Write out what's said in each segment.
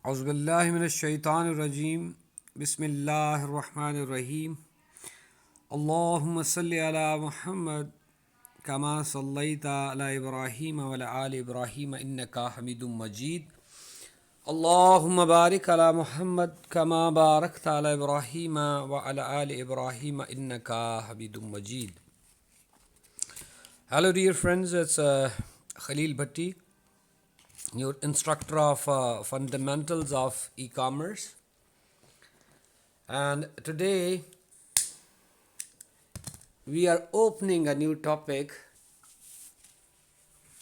औज़ुबिल्लाहिमिनश्शैतानिर्रजीम बिस्मिल्लाहिर्रहमानिर्रहीम अल्लाहुम्मा सल्लि अला मुहम्मद कमा सल्लैता अला इब्राहीम व अला आलि इब्राहीम इन्नका हमीदुम मजीद अल्लाहुम्मा बारिक अला मुहम्मद कमा बारकता अला इब्राहीम व अला आलि इब्राहीम इन्नका हमीदुम मजीद. Hello dear friends, it's Khalil Bhatti, your instructor of fundamentals of e-commerce, and today we are opening a new topic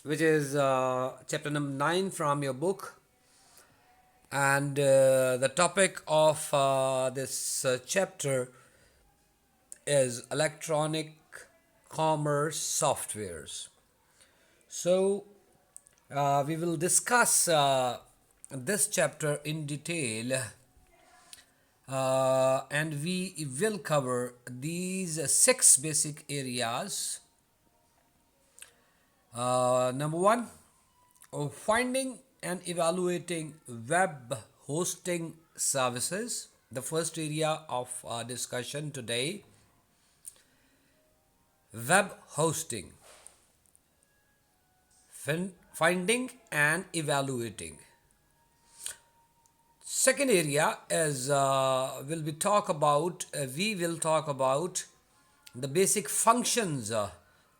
which is chapter number 9 from your book, and the topic of this chapter is electronic commerce softwares. So we will discuss this chapter in detail, and we will cover these six basic areas. Number one, finding and evaluating web hosting services. The first area of discussion today, web hosting, finding and evaluating. Second area is we will talk about the basic functions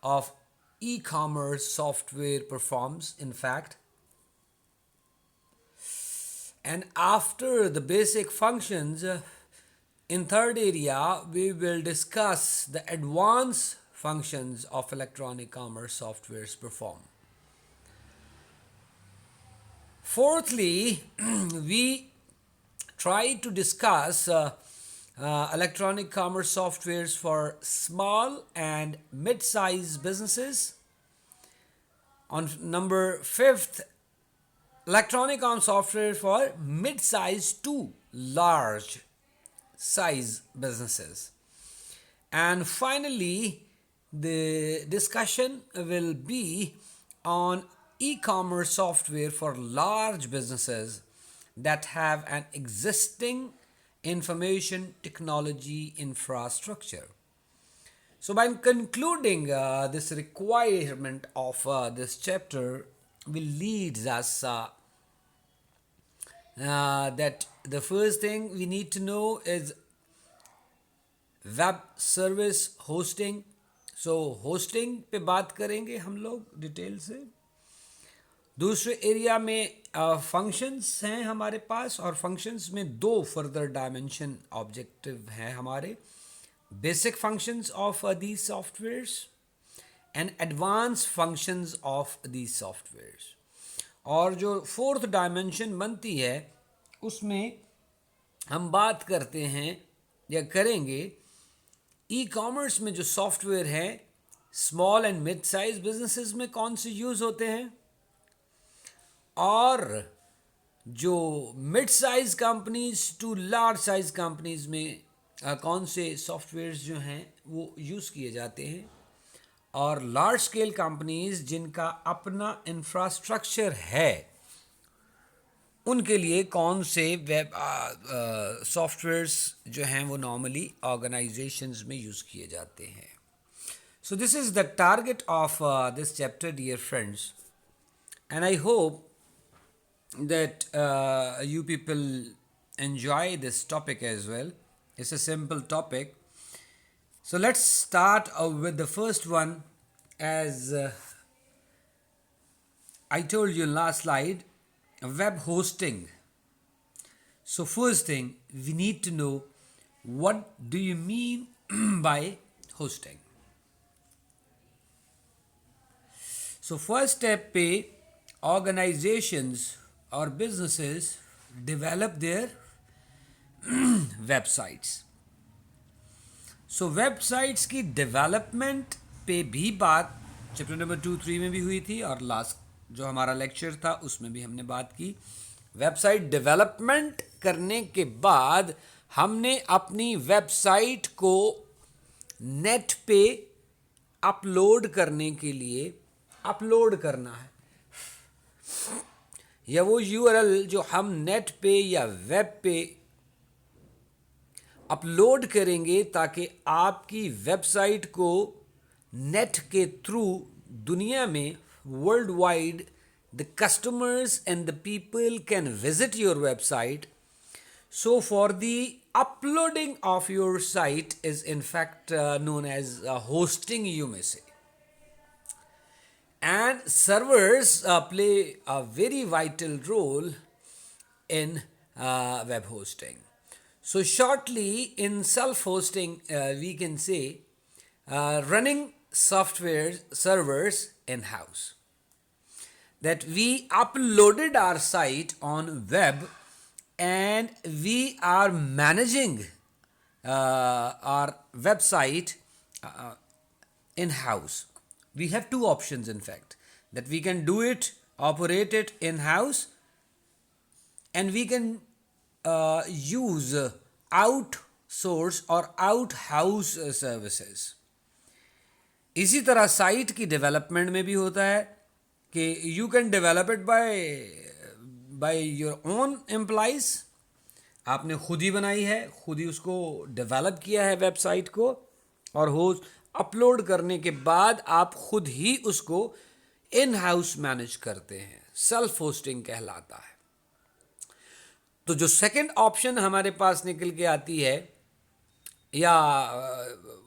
of e-commerce software performs. In fact, and after the basic functions, in third area we will discuss the advanced functions of electronic commerce softwares perform. Fourthly, we try to discuss electronic commerce softwares for small and mid-sized businesses. On number fifth, electronic commerce software for mid-sized to large size businesses. And finally, the discussion will be on e-commerce software for large businesses that have an existing information technology infrastructure. So by concluding this requirement of this chapter will leads us that the first thing we need to know is web service hosting. So hosting पे बात करेंगे हम लोग detail से. दूसरे area में functions हैं हमारे पास, और फंक्शंस में दो फर्दर डायमेंशन ऑब्जेक्टिव हैं हमारे, basic functions of these softwares and advance functions of these softwares. और जो फोर्थ डायमेंशन बनती है उसमें हम बात करते हैं या करेंगे ई कॉमर्स में जो सॉफ्टवेयर है small and mid size businesses में कौन से यूज़ होते हैं, और जो mid size companies to large size companies में कौन से सॉफ्टवेयर्स जो हैं वो यूज़ किए जाते हैं, और लार्ज स्केल कंपनीज जिनका अपना इंफ्रास्ट्रक्चर है उनके लिए कौन से वेब सॉफ्टवेयर्स जो हैं वो नॉर्मली ऑर्गेनाइजेशंस में यूज़ किए जाते हैं. So this is the target of this chapter dear friends, and I hope that you people enjoy this topic as well. It's a simple topic. So let's start with the first one. As I told you in last slide, web hosting. So first thing, we need to know what do you mean by hosting. So first step पे organizations or businesses develop their websites. So websites की development पे भी बात chapter number 2-3 में भी हुई थी, और लास्ट जो हमारा लेक्चर था उसमें भी हमने बात की. वेबसाइट डेवलपमेंट करने के बाद हमने अपनी वेबसाइट को नेट पे अपलोड करने के लिए अपलोड करना है. या वो यूआरएल जो हम नेट पे या वेब पे अपलोड करेंगे ताकि आपकी वेबसाइट को नेट के थ्रू दुनिया में world wide the customers and the people can visit your website. So for the uploading of your site is in fact known as hosting, you may say. And servers play a very vital role in web hosting. So shortly in self-hosting we can say running software servers in-house. That we uploaded our site on web and we are managing our website in-house. We have two options in fact, that we can do it, operate it in-house, and we can use outsource or out-house services. इसी तरह site की development में भी होता है कि you can develop it by your own employees. आपने खुद ही बनाई है, खुद ही उसको डेवलप किया है वेबसाइट को, और होस्ट अपलोड करने के बाद आप खुद ही उसको इन हाउस मैनेज करते हैं. सेल्फ होस्टिंग कहलाता है. तो जो सेकंड ऑप्शन हमारे पास निकल के आती है या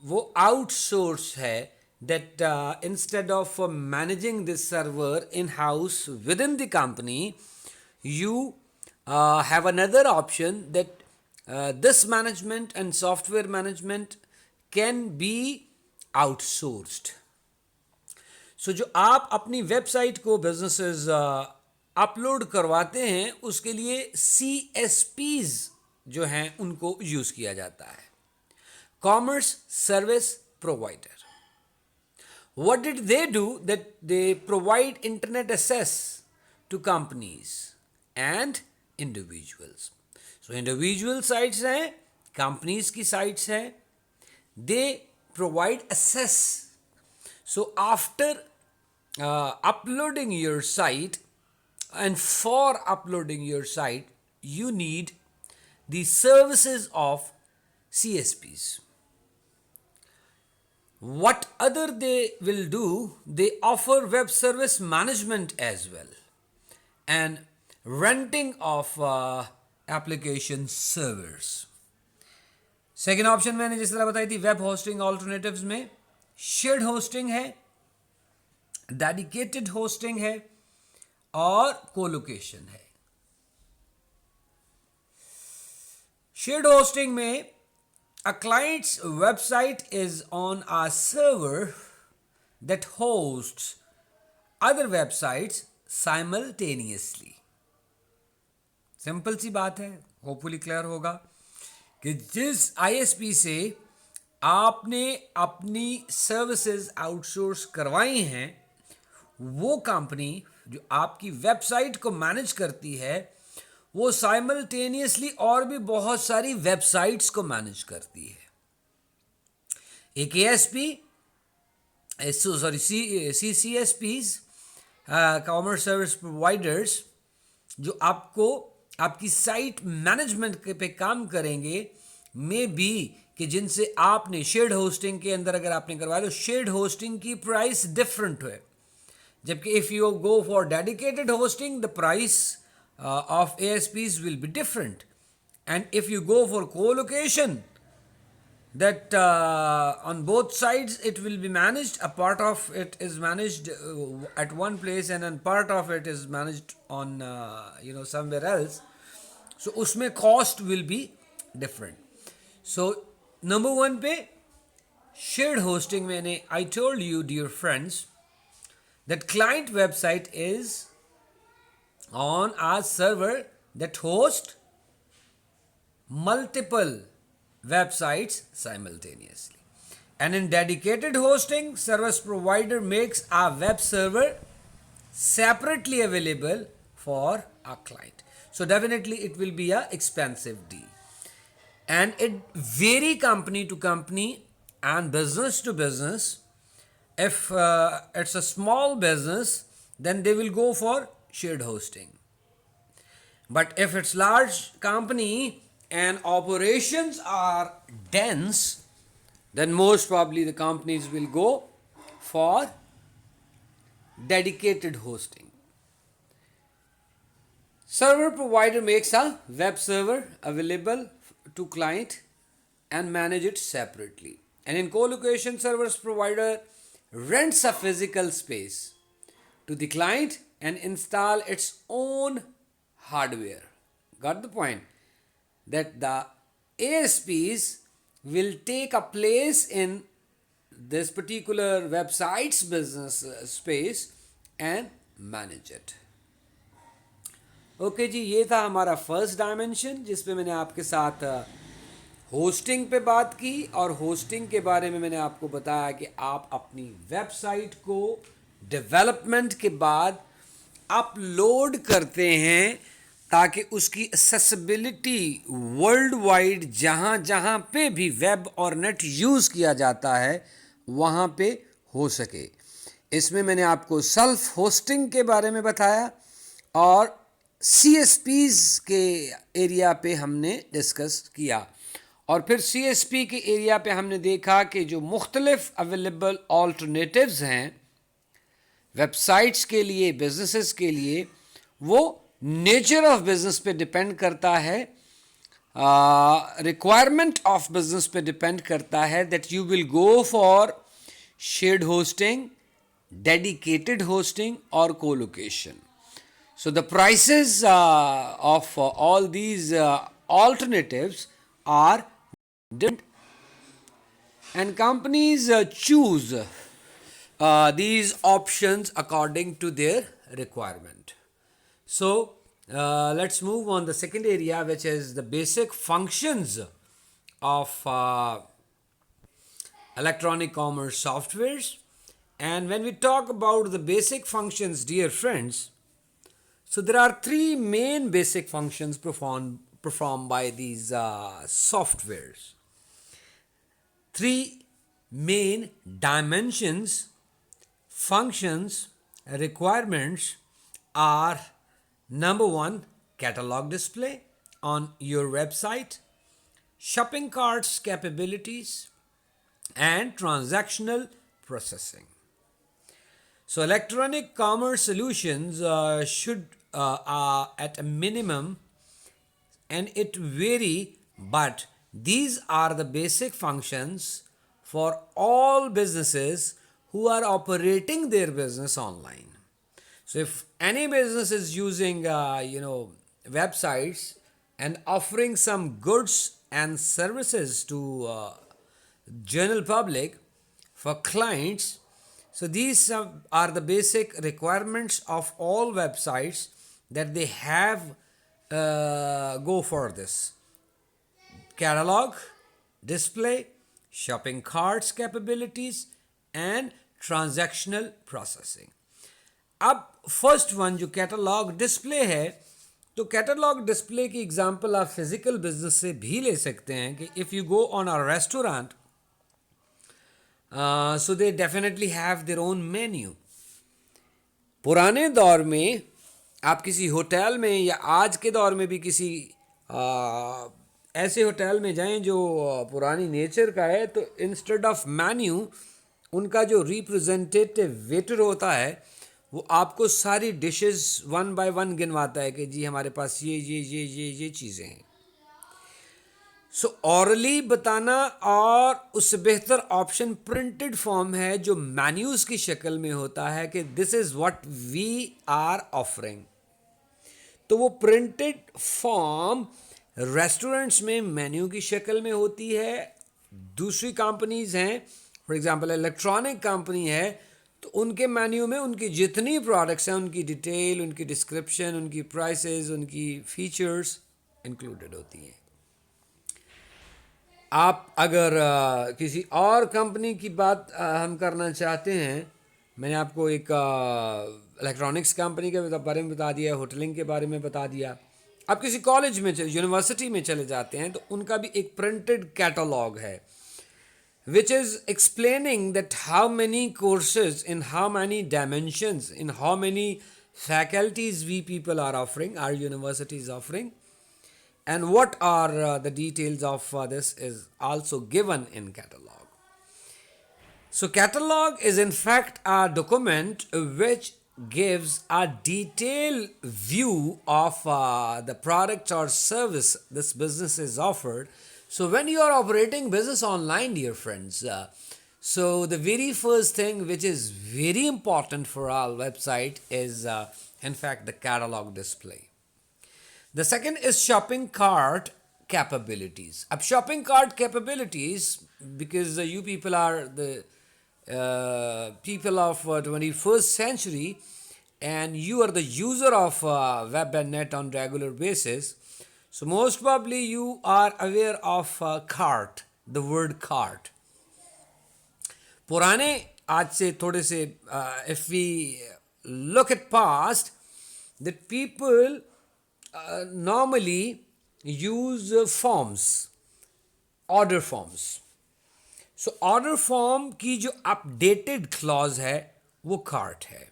वो आउटसोर्स है, that instead of managing this server in-house within the company, you have another option that this management and software management can be outsourced. So जो आप अपनी वेबसाइट को बिजनेसेस अपलोड करवाते हैं उसके लिए CSPs जो हैं उनको यूज़ किया जाता है, commerce service provider. What did they do? That they provide internet access to companies and individuals. So individual sites हैं, companies की sites हैं, they provide access. So after uploading your site, and for uploading your site, you need the services of CSPs. What other they will do, they offer web service management as well and renting of application servers. Second option मैंने जिस तरह बताई थी web hosting alternatives में shared hosting है, dedicated hosting है और colocation है. शेयर्ड होस्टिंग में a client's website is on a server that hosts other websites simultaneously. Simple सी बात है, होपफुली क्लियर होगा कि जिस ISP से आपने अपनी सर्विसेज आउटसोर्स करवाई हैं, वो कंपनी जो आपकी वेबसाइट को मैनेज करती है वो साइमल्टेनियसली और भी बहुत सारी वेबसाइट्स को मैनेज करती है. एक ASP sorry CCSPs commerce service providers जो आपको आपकी साइट मैनेजमेंट पे काम करेंगे, मे बी कि जिनसे आपने शेयर्ड होस्टिंग के अंदर अगर आपने करवाया तो शेयर्ड होस्टिंग की प्राइस डिफरेंट है, जबकि if you go for dedicated hosting the price of ASPs will be different. And if you go for co-location, that on both sides it will be managed, a part of it is managed at one place and then part of it is managed on somewhere else, so usme cost will be different. So number one pe shared hosting mein I told you dear friends that client website is on a server that hosts multiple websites simultaneously. And in dedicated hosting, service provider makes a web server separately available for a client. So definitely it will be a expensive deal. And it vary company to company and business to business. If it's a small business, then they will go for shared hosting. But if it's large company and operations are dense, then most probably the companies will go for dedicated hosting. Server provider makes a web server available to client and manage it separately. And in co-location, service provider rents a physical space to the client and install its own hardware. Got the point? That the ASPs will take a place in this particular website's business space and manage it. Okay जी, ये था हमारा first dimension जिसपे मैंने आपके साथ hosting पे बात की, और होस्टिंग के बारे में मैंने आपको बताया कि आप अपनी वेबसाइट को डेवलपमेंट के बाद अपलोड करते हैं ताकि उसकी एक्सेसिबिलिटी वर्ल्ड वाइड जहाँ जहाँ पे भी वेब और नेट यूज़ किया जाता है वहाँ पे हो सके. इसमें मैंने आपको सेल्फ होस्टिंग के बारे में बताया और CSPs के एरिया पे हमने डिस्कस किया, और फिर CSP के एरिया पे हमने देखा कि जो मुख्तलिफ अवेलेबल ऑल्टरनेटिव्स हैं वेबसाइट्स के लिए, बिजनेसेस के लिए, वो नेचर ऑफ बिजनेस पे डिपेंड करता है, रिक्वायरमेंट ऑफ बिजनेस पे डिपेंड करता है that you will go for shared hosting, dedicated hosting और colocation. So the prices of all these alternatives are different, and companies choose these options according to their requirement. So let's move on the second area, which is the basic functions of electronic commerce softwares. And when we talk about the basic functions, dear friends, so there are three main basic functions performed by these softwares. Three main dimensions, functions, requirements are: number one, catalog display on your website, shopping carts capabilities, and transactional processing. So electronic commerce solutions should at a minimum, and it vary, but these are the basic functions for all businesses who are operating their business online. So if any business is using websites and offering some goods and services to general public for clients, so these are the basic requirements of all websites that they have go for this: catalog, display, shopping carts capabilities and transactional processing. अब first one जो catalogue display है, तो catalogue display की example आप physical business से भी ले सकते हैं कि if you go on a restaurant, so they definitely have their own menu. पुराने दौर में आप किसी होटल में या आज के दौर में भी किसी ऐसे होटल में जाएं जो पुरानी नेचर का है, तो इंस्टेड ऑफ मेन्यू उनका जो रिप्रेजेंटेटिव वेटर होता है वो आपको सारी डिशेस वन बाय वन गिनवाता है कि जी हमारे पास ये चीज़ें हैं. सो ऑरली बताना और उससे बेहतर ऑप्शन प्रिंटेड फॉर्म है जो मेन्यूज़ की शक्ल में होता है कि this is what we are offering. तो वो प्रिंटेड फॉर्म रेस्टोरेंट्स में मेन्यू की शक्ल में होती है. दूसरी कंपनीज़ हैं, फॉर एग्जांपल इलेक्ट्रॉनिक कंपनी है, तो उनके मेन्यू में उनकी जितनी प्रोडक्ट्स हैं उनकी डिटेल, उनकी डिस्क्रिप्शन, उनकी प्राइसेस, उनकी फीचर्स इंक्लूडेड होती हैं. आप अगर किसी और कंपनी की बात हम करना चाहते हैं, मैंने आपको एक इलेक्ट्रॉनिक्स कंपनी के बारे में बता दिया, होटलिंग के बारे में बता दिया. आप किसी कॉलेज में यूनिवर्सिटी में चले जाते हैं तो उनका भी एक प्रिंटेड कैटलॉग है which is explaining that how many courses in how many dimensions, in how many faculties we people are offering, our university is offering, and what are the details of this is also given in catalog. So, catalog is in fact a document which gives a detailed view of the product or service this business is offered. So, when you are operating business online, dear friends, so the very first thing which is very important for our website is, in fact, the catalog display. The second is shopping cart capabilities. Ab shopping cart capabilities, because you people are the people of 21st century and you are the user of web and net on regular basis, so most probably you are aware of cart, the word cart. पुराने आज से थोड़े से if we look at past, that people normally use forms, order forms. So order form की जो updated clause है वो cart है.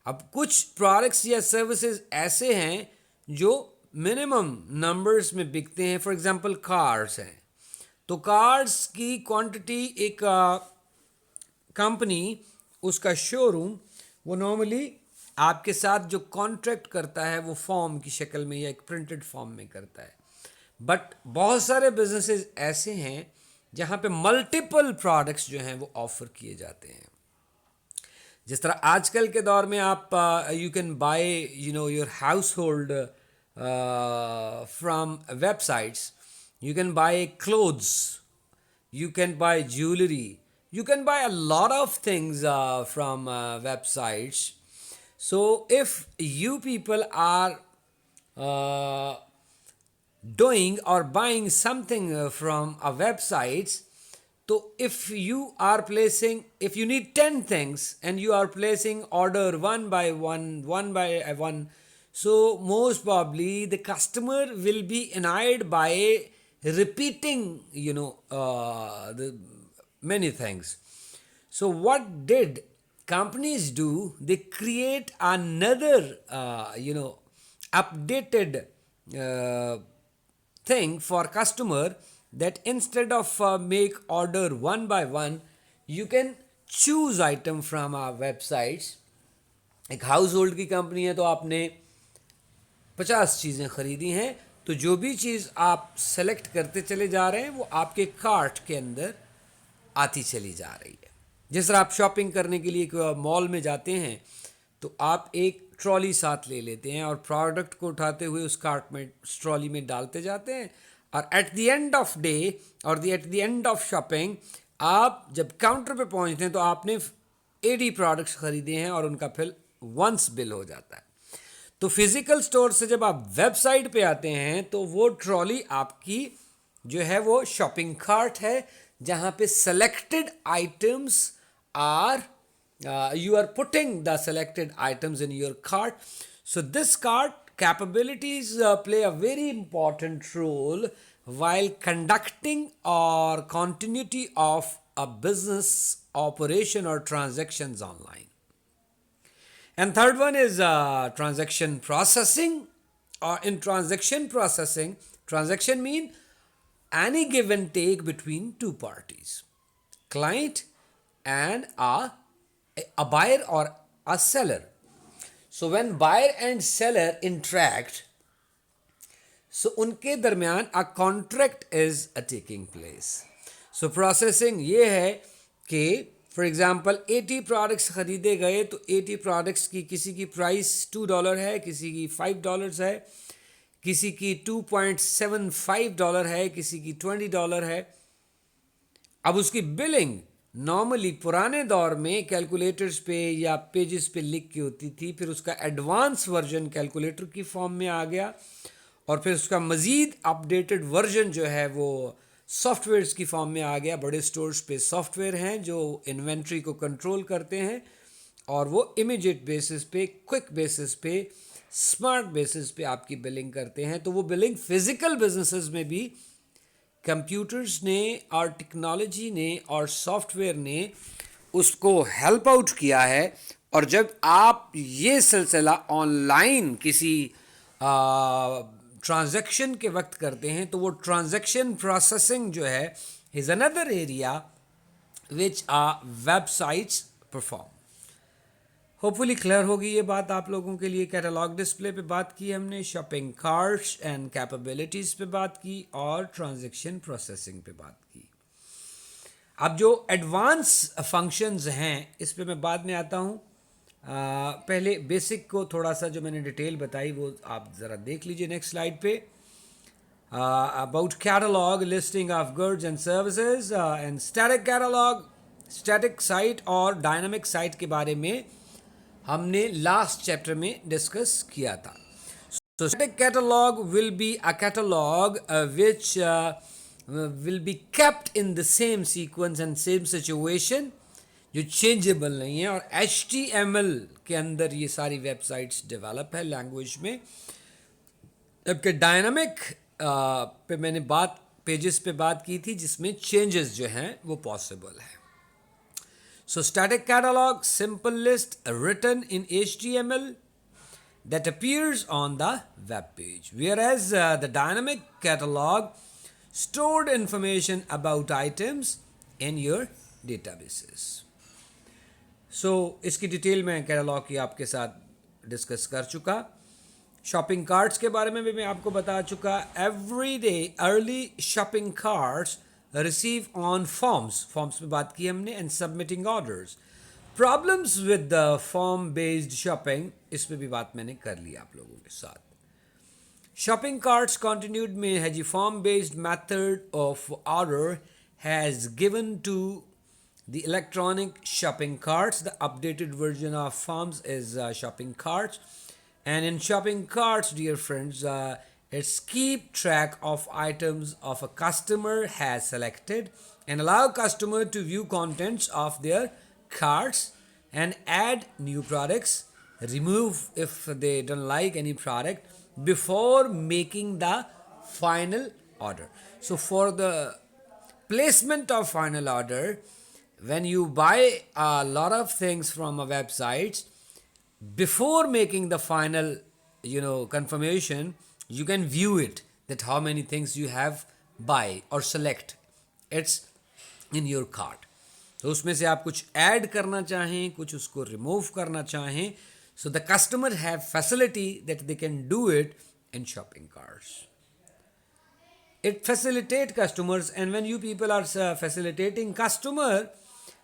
अब कुछ प्रोडक्ट्स या सर्विसेज ऐसे हैं जो मिनिमम नंबर्स में बिकते हैं. फॉर एग्जांपल कार्स हैं, तो कार्स की क्वांटिटी एक कंपनी, उसका शोरूम, वो नॉर्मली आपके साथ जो कॉन्ट्रैक्ट करता है वो फॉर्म की शक्ल में या एक प्रिंटेड फॉर्म में करता है. बट बहुत सारे बिजनेसेस ऐसे हैं जहाँ पे मल्टीपल प्रोडक्ट्स जो हैं वो ऑफर किए जाते हैं. जिस तरह आजकल के दौर में आप you can by your house hold from websites, you can buy clothes, you can buy jewelry, you can buy a lot of things from websites. So if you people are doing or buying something from a websites, so if you are placing, if you need 10 things and you are placing order one by one, so most probably the customer will be annoyed by repeating the many things. So what did companies do? They create another updated thing for customer, that instead of make order one by one, you can choose item from our websites. एक house hold की company है, तो आपने 50 चीज़ें खरीदी हैं, तो जो भी चीज़ आप सेलेक्ट करते चले जा रहे हैं वो आपके कार्ट के अंदर आती चली जा रही है. जिस तरह आप शॉपिंग करने के लिए एक मॉल में जाते हैं तो आप एक ट्रॉली साथ ले लेते हैं और प्रोडक्ट को उठाते हुए उस कार्ट में, उस ट्रॉली में डालते जाते हैं, और at the end of day और at the end of shopping आप जब काउंटर पे पहुंचते हैं तो आपने 80 प्रोडक्ट्स खरीदे हैं और उनका फिर वंस बिल हो जाता है. तो फिजिकल स्टोर से जब आप वेबसाइट पे आते हैं तो वो ट्रॉली आपकी जो है वो शॉपिंग कार्ट है, जहाँ पे selected items are you are putting the selected items in your cart. So this cart capabilities play a very important role while conducting or continuity of a business operation or transactions online. And third one is transaction processing. Or in transaction processing, transaction mean any give and take between two parties, client and a buyer or a seller. So when buyer and seller interact, so उनके दरमियान a contract is taking place. So processing ये है कि for example 80 products खरीदे गए, तो 80 products की किसी की प्राइस $2 है, किसी की $5 है, किसी की $2.75 है, किसी की $20 है. अब उसकी बिलिंग नॉर्मली पुराने दौर में कैलकुलेटर्स पे या पेजेस पे लिख के होती थी, फिर उसका एडवांस वर्जन कैलकुलेटर की फॉर्म में आ गया, और फिर उसका मज़ीद अपडेटेड वर्जन जो है वो सॉफ्टवेयर्स की फॉर्म में आ गया. बड़े स्टोर्स पे सॉफ्टवेयर हैं जो इन्वेंट्री को कंट्रोल करते हैं और वो इमीडिएट बेसिस पे, क्विक बेसिस पे, स्मार्ट बेसिस पे आपकी बिलिंग करते हैं. तो वो बिलिंग फिज़िकल बिजनेसेस में भी कंप्यूटर्स ने और टेक्नोलॉजी ने और सॉफ्टवेयर ने उसको हेल्प आउट किया है और जब आप ये सिलसिला ऑनलाइन किसी ट्रांजैक्शन के वक्त करते हैं तो वो ट्रांजैक्शन प्रोसेसिंग जो है is another area which websites perform. Hopefully clear होगी ये बात आप लोगों के लिए। कैटलॉग डिस्प्ले पे बात की हमने, शॉपिंग कार्ट्स एंड कैपेबिलिटीज़ पे बात की और ट्रांजैक्शन प्रोसेसिंग पे बात की। अब जो एडवांस फंक्शंस हैं इस पे मैं बाद में आता हूँ। पहले बेसिक को थोड़ा सा जो मैंने डिटेल बताई वो आप ज़रा देख लीजिए नेक्स्ट स्लाइड पे। About catalogue, listing of goods and services and static catalogue, static site और डायनामिक साइट के बारे में हमने लास्ट चैप्टर में डिस्कस किया था। So static catalog will be a catalog which will be kept in the same sequence and same situation, जो changeable नहीं है। और HTML के अंदर ये सारी वेबसाइट्स डेवलप है लैंग्वेज में, जबकि डायनामिक पे मैंने पेजेस पे बात की थी जिसमें चेंजेस जो हैं वो पॉसिबल है। So static catalog, simple list written in HTML that appears on the web page, whereas the dynamic catalog stored information about items in your databases. So इसकी डिटेल में कैटलॉग की आपके साथ डिस्कस कर चुका। शॉपिंग कार्ट्स के बारे में भी मैं आपको बता चुका। Every day early shopping carts receive on forms पे बात की हमने, and submitting orders. Problems with the form based shopping, इस पे भी बात मैंने कर ली आप लोगों के साथ। शॉपिंग कार्ट्स कंटिन्यूड में है जी, form based method of order has given to the electronic shopping carts. The updated version of forms is shopping carts, and in shopping carts, dear friends, it's keep track of items of a customer has selected and allow customer to view contents of their carts and add new products, remove if they don't like any product before making the final order. So for the placement of final order, when you buy a lot of things from a website, before making the final confirmation, you can view it that how many things you have buy or select, it's in your cart. तो उसमें से आप कुछ add करना चाहें, कुछ उसको remove करना चाहें, so the customer have facility that they can do it in shopping carts. It facilitate customers, and when you people are facilitating customer,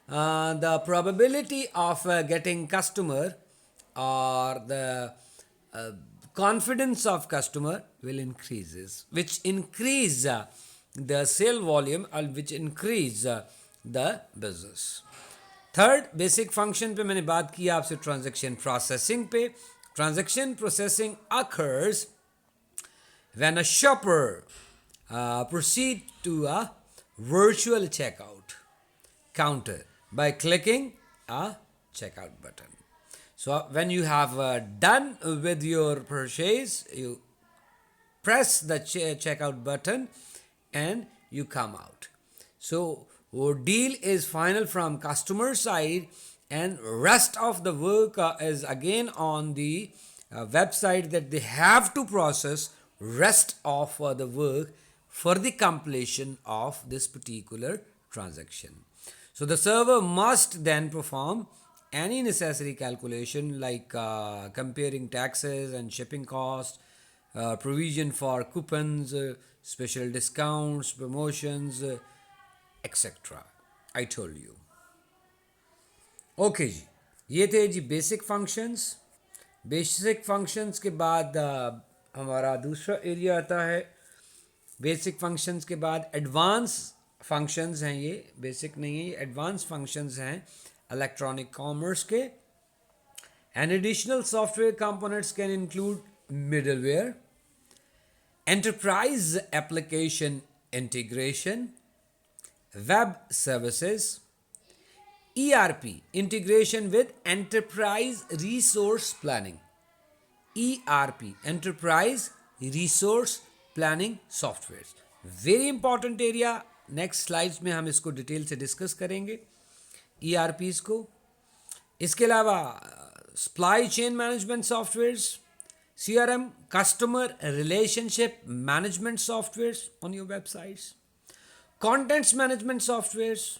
the probability of getting customer or the confidence of customer will increases, which increase the sale volume and which increase the business. Third basic function पे मैंने बात की आपसे transaction processing पे। Transaction processing occurs when a shopper proceed to a virtual checkout counter by clicking a checkout button. So when you have done with your purchase, you press the checkout button and you come out. So deal is final from customer side, and rest of the work is again on the website that they have to process rest of the work for the completion of this particular transaction. So the server must then perform any necessary calculation like comparing taxes and shipping costs, provision for coupons, special discounts, promotions, etc. I told you. Okay जी, ये थे जी basic functions. Basic functions के बाद हमारा दूसरा area आता है। Basic functions के बाद एडवांस फंक्शंस हैं, ये बेसिक नहीं है, ये एडवांस फंक्शंस हैं इलेक्ट्रॉनिक कॉमर्स के। And additional software components can include middleware, enterprise application integration, web services, ERP integration with enterprise resource planning, ERP enterprise resource planning softwares, very important area। Next slides में हम इसको detail से discuss करेंगे ERPs को। इसके अलावा supply chain management softwares, CRM, customer relationship management softwares on your websites, contents management softwares,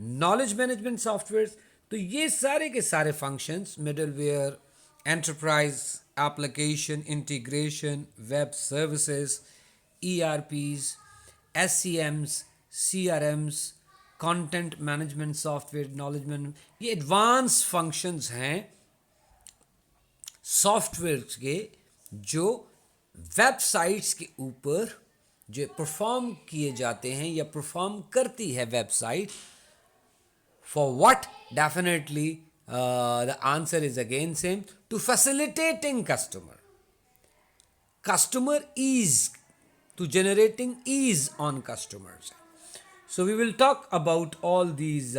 knowledge management softwares. तो ये सारे के सारे functions, middleware, enterprise application integration, web services, ERPs, SCMs, CRMs, content management software, knowledge management, ये advance functions हैं software के जो websites के ऊपर जो परफॉर्म किए जाते हैं या परफॉर्म करती है website. For what? Definitely, the answer is again same, to facilitating customer ease, to generating ease on customers. So we will talk about all these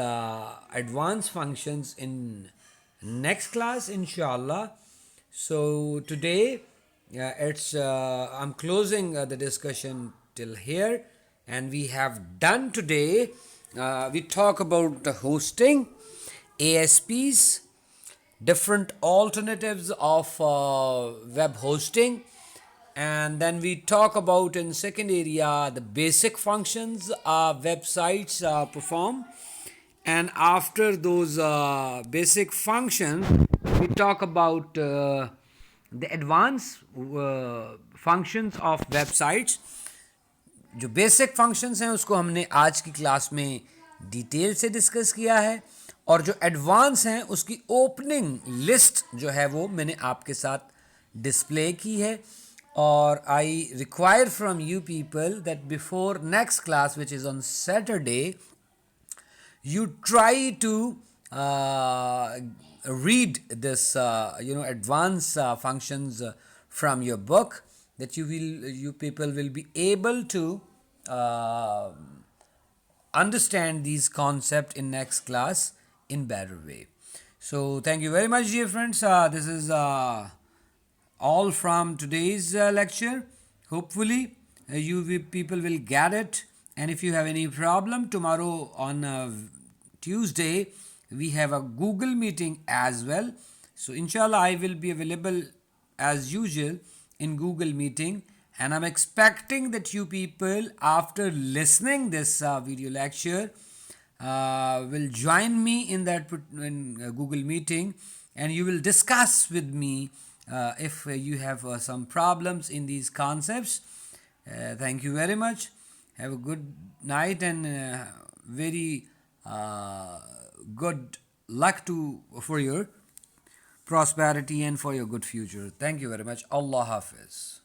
advanced functions in next class, inshallah. So today it's I'm closing the discussion till here, and we have done today. We talk about the hosting, ASPs, different alternatives of web hosting, and then we talk about in second area the basic functions websites perform, and after those basic functions we talk about the advanced functions of websites. जो basic functions हैं उसको हमने आज की class में detail से discuss किया है, और जो एडवांस हैं उसकी ओपनिंग लिस्ट जो है वो मैंने आपके साथ डिस्प्ले की है. और I require from you people that before next class which is on Saturday you try to read this advanced functions from your book, that you people will be able to understand these concepts in next class in better way. So thank you very much, dear friends. This is all from today's lecture. Hopefully people will get it, and if you have any problem, tomorrow on Tuesday we have a Google meeting as well. So inshallah I will be available as usual in Google meeting, and I'm expecting that you people, after listening this video lecture, will join me in that Google meeting, and you will discuss with me if you have some problems in these concepts. Thank you very much. Have a good night, and very good luck for your prosperity and for your good future. Thank you very much. Allah Hafiz.